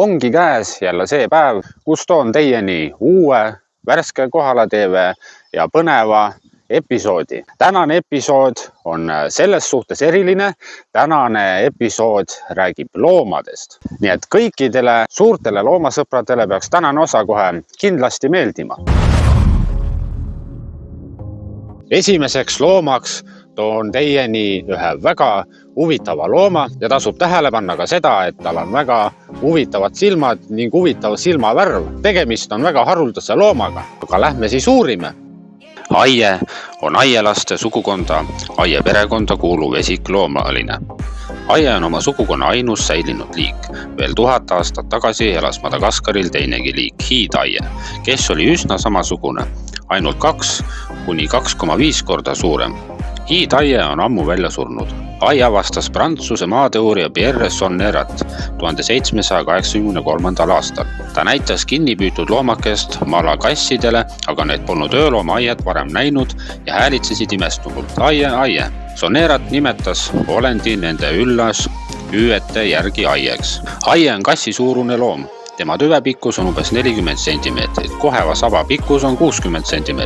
Ongi käes jälle see päev, kus toon teieni uue, värske kohalateeve ja põneva episoodi. Tänane episood on selles suhtes eriline. Tänane episood räägib loomadest. Nii et kõikidele suurtele loomasõpradele peaks tänane osa kohe kindlasti meeldima. Esimeseks loomaks toon teieni ühe väga huvitava looma ja tasub tähele panna ka seda, et tal on väga huvitavad silmad ning huvitav silmavärv. Tegemist on väga haruldase loomaga, aga lähme siis uurime. Aie on aielaste sugukonda, aie perekonda kuuluv esikloomaline. Aie on oma sugukonna ainus säilinud liik. Veel 1000 aastat tagasi elas Madagaskaril teinegi liik, hiidaie, kes oli üsna samasugune, ainult 2 kuni 2,5 korda suurem. Hiidaie on ammu välja surnud. Aie avastas Prantsuse maatõurija Pierre Sonnerat 1783. aastal. Ta näitas kinnipüütud loomakest malakassidele, aga need polnud öölooma-aiet varem näinud ja häälitsesid imestunult. Aie. Sonnerat nimetas olendi nende üllas hüüete järgi aieks. Aie on kassisuurune loom. Tema tüvepikkus on umbes 40 cm, koheva saba pikkus on 60 cm.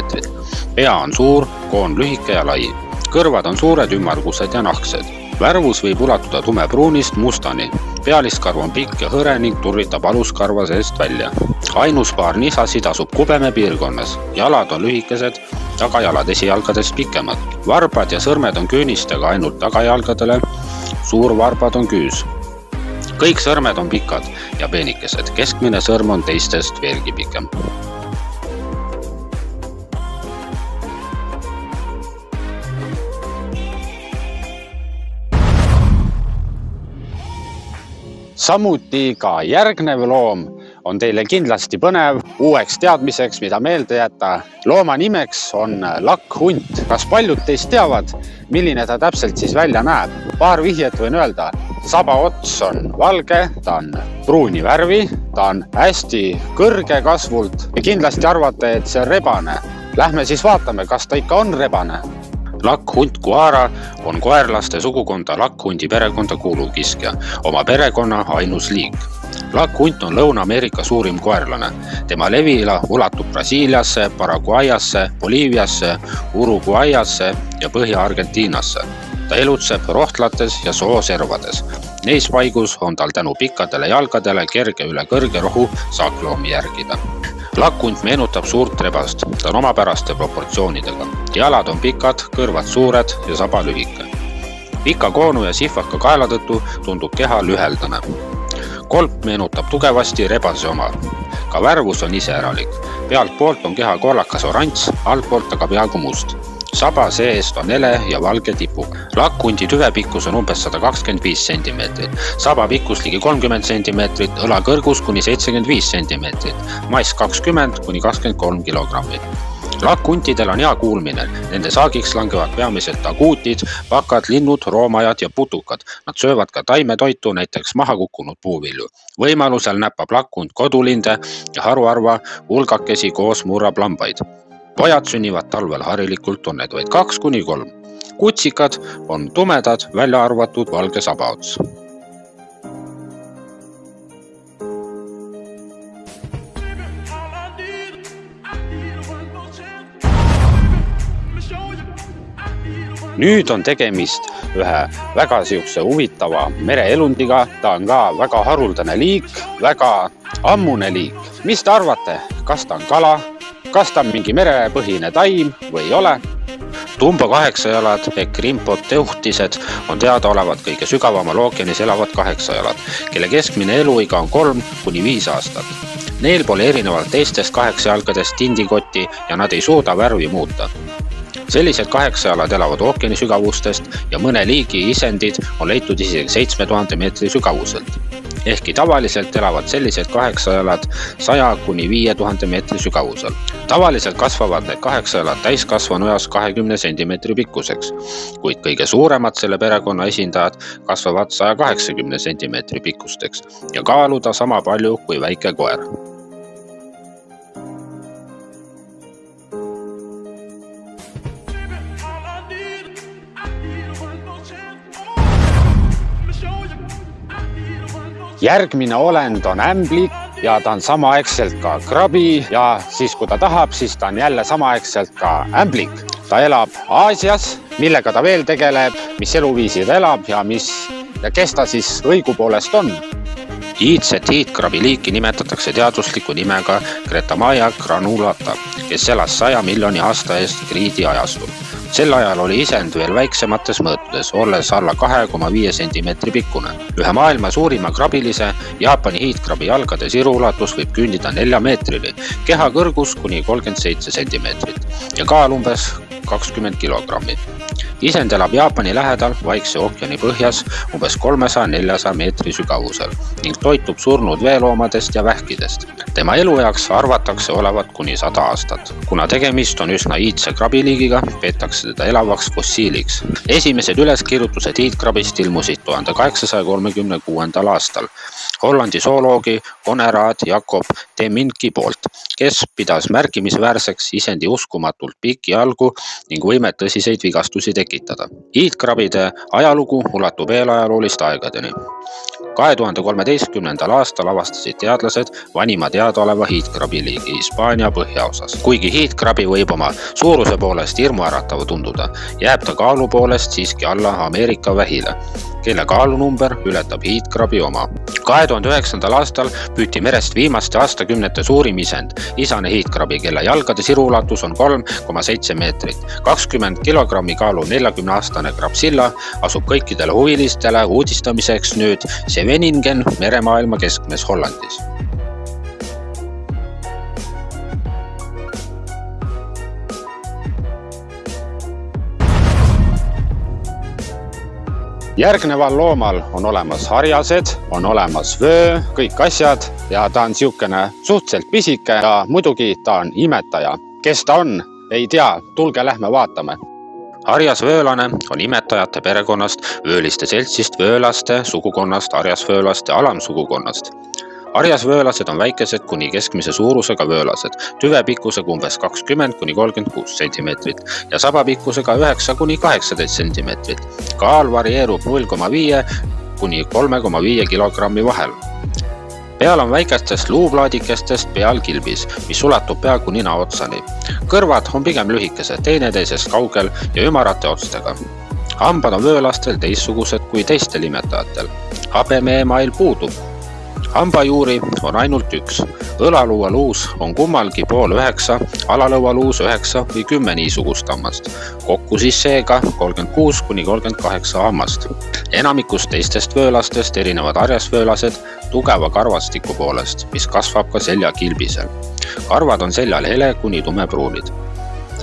Pea on suur, koon lühike ja lai. Kõrvad on suured, ümmargused ja nahksed. Värvus võib ulatuda tumepruunist mustani. Pealiskarv on pikk ja hõre ning turvitab aluskarva seest välja. Ainus paar nisasid asub Kubeme piirkonnas. Jalad on lühikesed, tagajalad esijalgadest pikemad. Varbad ja sõrmed on küünistega ainult tagajalgadele, suurvarbad on küüs. Kõik sõrmed on pikad ja peenikesed. Keskmine sõrm on teistest veelgi pikem. Samuti ka järgnev loom on teile kindlasti põnev uueks teadmiseks, mida meelde jätta. Looma nimeks on lakkhunt. Kas paljud teist teavad, milline ta täpselt siis välja näeb? Paar vihjet võin öelda. Saba ots on valge, ta on pruuni värvi, ta on hästi kõrge kasvult ja kindlasti arvate, et see on rebane. Lähme siis vaatame, kas ta ikka on rebane. Lakkhunt Guara on koerlaste sugukonda lakkhundi perekonda kuuluv kiskja, oma perekonna ainus liik. Lakkhunt on Lõuna-Ameerika suurim koerlane. Tema levila ulatub Brasiiliasse, Paraguayasse, Boliiviasse, Uruguayasse ja Põhja-Argentiinasse. Ta elutseb rohtlates ja sooservades. Neis paigus on tal tänu pikkadele jalgadele kerge üle kõrge rohu saakloomi järgida. Lakkhunt meenutab suurt rebast, ta on omapäraste proportsioonidega. Jalad on pikad, kõrvad suured ja saba lühike. Pika koonu ja sihvaka kaela tõttu tundub keha lüheldane. Kolp meenutab tugevasti rebase oma. Ka värvus on iseäralik. Pealt poolt on keha korrakas orants, alt poolt aga peaaegu must. Saba seest on ele ja valge tipu. Lakkhundi tüvepikkus on umbes 125 cm, saba pikkus ligi 30 cm, õla kõrgus kuni 75 cm, mass 20 kuni 23 kg. Lakkhuntidel on hea kuulmine, nende saagiks langevad peamiselt aguutid, pakad, linnud, roomajad ja putukad. Nad söövad ka taimetoitu, näiteks maha kukkunud puuvilju. Võimalusel näppab lakkhunt kodulinde ja haruarva hulgakesi koos murrab lambaid. Pojad sünnivad talvel harilikult, on need vaid 2 kuni 3. Kutsikad on tumedad, välja arvatud valge sabaots. Nüüd on tegemist ühe väga huvitava mereelundiga. Ta on ka väga haruldane liik, väga ammune liik. Mis te arvate? Kas ta on kala? Kas ta on mingi merepõhine taim või ei ole? Tumbo 8-jalad ehk rimpoteuhtised on teadaolevad kõige sügavamal ookeanis elavad 8-jalad, kelle keskmine eluiga on 3 kuni 5 aastat. Neil pole erinevalt teistest 8-jalgadest tindikotti ja nad ei suuda värvi muuta. Sellised 8-jalad elavad ookeani sügavustest ja mõne liigi isendid on leitud isegi 7000 meetri sügavuselt. Ehkki tavaliselt elavad sellised 8-jalad 100 kuni 5000 meetri sügavusel. Tavaliselt kasvavad need 8-jalad täiskasvanu eas 20 cm pikkuseks, kuid kõige suuremad selle perekonna esindajad kasvavad 180 cm pikkusteks ja kaaluda sama palju kui väike koer. Järgmine olend on ämblik ja ta on samaaegselt ka krabi ja siis kui ta tahab, siis ta on jälle samaaegselt ka ämblik. Ta elab Aasias, millega ta veel tegeleb, mis eluviisi ta elab ja kes ta siis õigupoolest on. Iidset hiidkrabi liiki nimetatakse teadusliku nimega Cretamaia granulata, kes elas 100 miljoni aasta eest kriidi ajastul. Sel ajal oli isend veel väiksemates mõõtudes, olles alla 2,5 sentimeetri pikkune. Ühe maailma suurima krabilise Jaapani hiidkrabi jalgade siruulatus võib küündida 4 meetrini, keha kõrgus kuni 37 sentimeetrit ja kaal umbes 20 kilogrammi. Isend elab Jaapani lähedal Vaikse ookeani põhjas umbes 300-400 meetri sügavusel ning toitub surnud veeloomadest ja vähkidest. Tema elueaks arvatakse olevat kuni 100 aastat. Kuna tegemist on üsna iidse krabiliigiga, peetakse teda elavaks fossiiliks. Esimesed üleskirjutused hiidkrabist ilmusid 1836. aastal Hollandi zooloogi Conrad Jacob de Minki poolt, kes pidas märkimisväärseks isendi uskumatult pikki jalgu ning võimet tõsiseid vigastusi tekitada. Hiidkrabide ajalugu ulatub eelajalooliste aegadeni. 2013. aastal avastasid teadlased vanima teadaoleva hiidkrabiliigi Hispaania põhjaosas. Kuigi hiidkrabi võib oma suuruse poolest hirmuäratav tunduda, jääb ta kaalu poolest siiski alla Ameerika vähile, kelle kaalunumber ületab hiidkrabi oma. 2009. aastal püüti merest viimaste aastakümnete suurim isend, isane hiidkrabi, kelle jalgade siruulatus on 3,7 meetrit. 20 kilogrammi kaalu 40-aastane krabsilla asub kõikidele huvilistele uudistamiseks nüüd Scheveningen meremaailma keskmes Hollandis. Järgneval loomal on olemas harjased, on olemas vöö, kõik asjad ja ta on siukene suhteliselt pisike ja muidugi ta on imetaja. Kes ta on? Ei tea, tulge lähme vaatame. Harjasvöölane on imetajate perekonnast, vööliste seltsist, vöölaste sugukonnast, harjasvöölaste alamsugukonnast. Harjasvöölased on väikesed kuni keskmise suurusega vöölased, tüvepikkusega umbes 20–36 cm ja sabapikkusega 9–18 cm. Kaal varieerub 0,5 kuni 3,5 kilogrammi vahel. Peal on väikestest luuplaadikestest peal kilbis, mis ulatub peaaegu nina otsani. Kõrvad on pigem lühikesed, teineteisest kaugel ja ümarate otstega. Hambad on vöölastel teistsugused kui teistel imetajatel. Habemeemail puudub. Hambajuuri on ainult üks. Õlalõualuus on kummalgi pool 9, alalõualuus 9 või 10 niisugust hammast. Kokku siis seega 36–38 hammast. Enamikust teistest vöölastest erinevad harjasvöölased tugeva karvastiku poolest, mis kasvab ka seljakilbisel. Karvad on seljal hele kuni tumepruunid.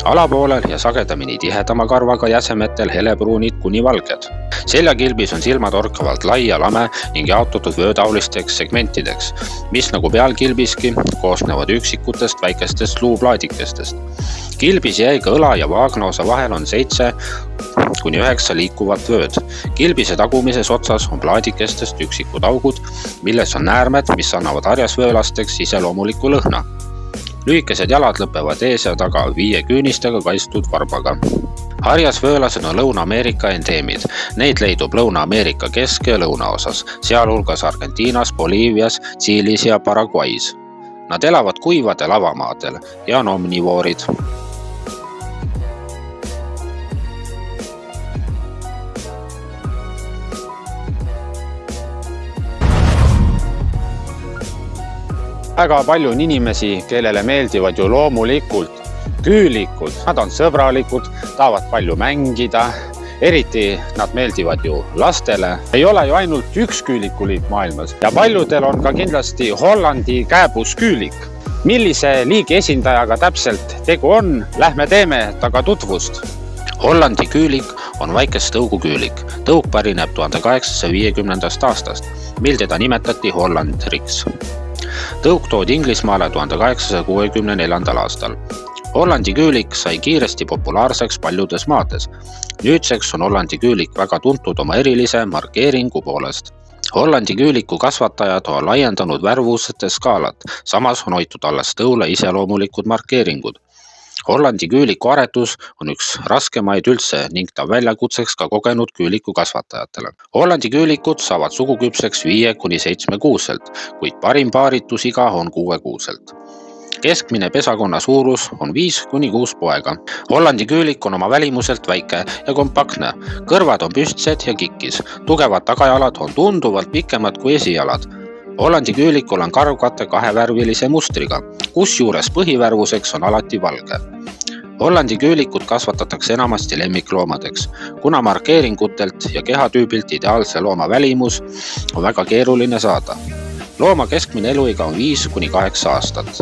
Alapoolel ja sagedamini tihedama karvaga jäsemetel helepruunid kuni valged. Seljakilbis on silmatorkavalt lai ja lame ning jaotatud vöötaulisteks segmentideks, mis nagu pealkilbiski koosnevad üksikutest väikestest luuplaadikestest. Kilbise jäiga õla ja vaagnaosa vahel on 7–9 liikuvat vööd. Kilbise tagumises otsas on plaadikestest üksikud augud, milles on näärmed, mis annavad harjasvöölasteks iseloomuliku lõhna. Lühikesed jalad lõpevad ees ja taga 5 küünistega kaitstud varbaga. Harjasvöölased on Lõuna-Ameerika endeemid. Neid leidub Lõuna-Ameerika kesk- ja lõunaosas, sealhulgas Argentiinas, Boliivias, Tšiilis ja Paraguay's. Nad elavad kuivadel avamaadel ja on omnivoorid. Väga palju on inimesi, kellele meeldivad ju loomulikult küülikud. Nad on sõbralikud, tahavad palju mängida, eriti nad meeldivad ju lastele. Ei ole ju ainult üks küülikuliik maailmas ja paljudel on ka kindlasti Hollandi kääbusküülik. Millise liigi esindajaga täpselt tegu on, lähme teeme taga tutvust. Hollandi küülik on väikest tõuguküülik. Tõug pärineb 1850. aastast, mil teda nimetati Hollandriks. Tõug toodi Inglismaale 1864. aastal. Hollandi küülik sai kiiresti populaarseks paljudes maades. Nüüdseks on Hollandi küülik väga tuntud oma erilise markeeringu poolest. Hollandi küüliku kasvatajad on laiendanud värvuste skaalat, samas on hoitud alles tõule iseloomulikud markeeringud. Hollandi küüliku aretus on üks raskemaid üldse ning ta väljakutseks ka kogenud küüliku kasvatajatele. Hollandi küülikud saavad suguküpseks 5–7 kuuselt, kuid parim paaritusiga on 6 kuuselt. Keskmine pesakonna suurus on 5–6 poega. Hollandi küülik on oma välimuselt väike ja kompaktne. Kõrvad on püstsed ja kikkis. Tugevad tagajalad on tunduvalt pikemad kui esijalad. Hollandi küülikul on karvkate kahevärvilise mustriga, kusjuures põhivärvuseks on alati valge. Hollandi küülikud kasvatatakse enamasti lemmikloomadeks, kuna markeeringutelt ja kehatüübilt ideaalse looma välimus on väga keeruline saada. Looma keskmine eluiga on 5–8 aastat.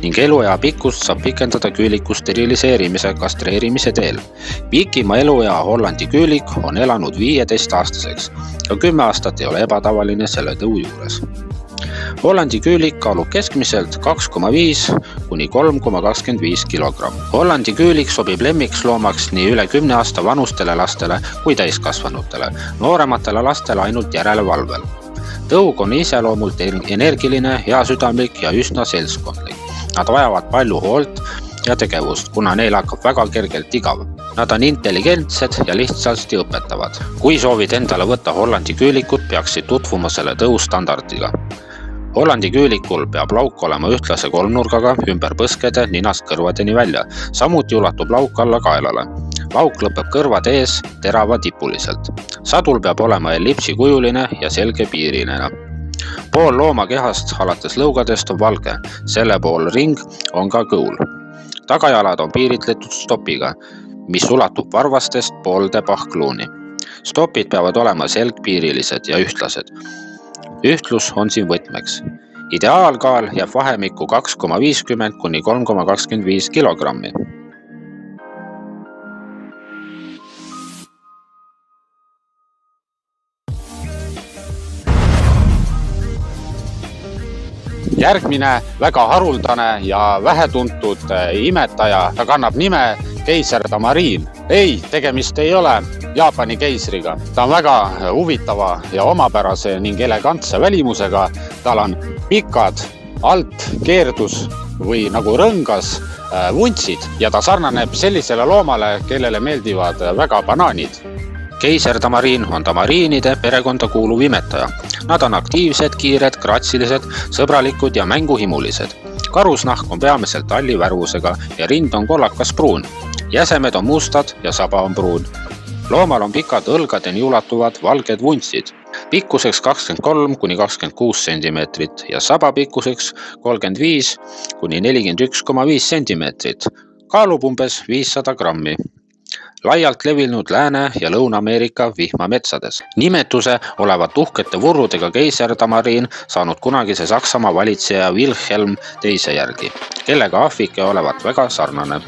Ning eluea pikkust saab pikendada küüliku steriliseerimise kastreerimise teel. Pikima eluea Hollandi küülik on elanud 15-aastaseks ja 10 aastat ei ole ebatavaline selle tõu juures. Hollandi küülik kaalub keskmiselt 2,5–3,25 kilogramm. Hollandi küülik sobib lemmikloomaks nii üle 10 aasta vanustele lastele kui täiskasvanutele, noorematele lastele ainult järelevalvel. Tõug on iseloomult energiline, heasüdamlik ja üsna seltskondlik. Nad vajavad palju hoolt ja tegevust, kuna neil hakkab väga kergelt igav. Nad on intelligentsed ja lihtsasti õpetavad. Kui soovid endale võtta Hollandi küülikut, peaksid tutvuma selle tõu standardiga. Hollandi küülikul peab lauk olema ühtlase kolmnurgaga ümber põskede ninast kõrvadeni välja. Samuti ulatub lauk alla kaelale. Lauk lõpeb kõrvade ees terava tipuliselt. Sadul peab olema ellipsikujuline ja selge piiriline. Pool looma kehast alates lõugadest on valge, selle pool ring on ka kõul. Tagajalad on piiritletud stopiga, mis ulatub varvastest poolde pahkluuni. Stopid peavad olema selgpiirilised ja ühtlased. Ühtlus on siin võtmeks. Ideaalkaal jääb vahemikku 2,50–3,25 kilogrammi. Järgmine väga haruldane ja vähetuntud imetaja, ta kannab nime keiser Tamariin. Ei, tegemist ei ole Jaapani keisriga. Ta on väga huvitava ja omapärase ning elegantse välimusega. Tal on pikad alt keerdus või nagu rõngas vuntsid ja ta sarnaneb sellisele loomale, kellele meeldivad väga banaanid. Keiser tamariin on tamariinide perekonda kuuluv imetaja. Nad on aktiivsed, kiired, gratsilised, sõbralikud ja mänguhimulised. Karusnahk on peamiselt tallivärvusega ja rind on kollakas pruun. Jäsemed on mustad ja saba on pruun. Loomal on pikad õlgadeni ulatuvad valged vuntsid. Pikkuseks 23–26 centimeetrit ja saba pikkuseks 35–41,5 centimeetrit. Kaalub umbes 500 grammi. Laialt levinud Lääne- ja Lõuna-Ameerika vihmametsades. Nimetuse olevat uhkete vurrudega keiser tamariin saanud kunagise Saksamaa valitseja Wilhelm II järgi, kellega Aafrika olevat väga sarnane.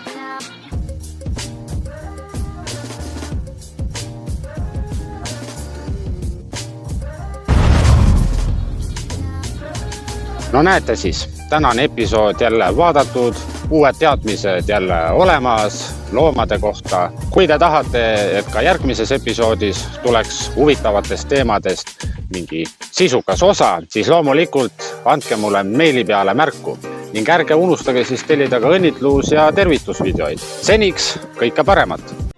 No näete siis, tänane episood jälle vaadatud, uued teadmised jälle olemas loomade kohta. Kui te tahate, et ka järgmises episoodis tuleks huvitavatest teemadest mingi sisukas osa, siis loomulikult andke mulle meili peale märku ning ärge unustage siis tellida ka õnnitlus- ja tervitusvideoid. Seniks kõike paremat!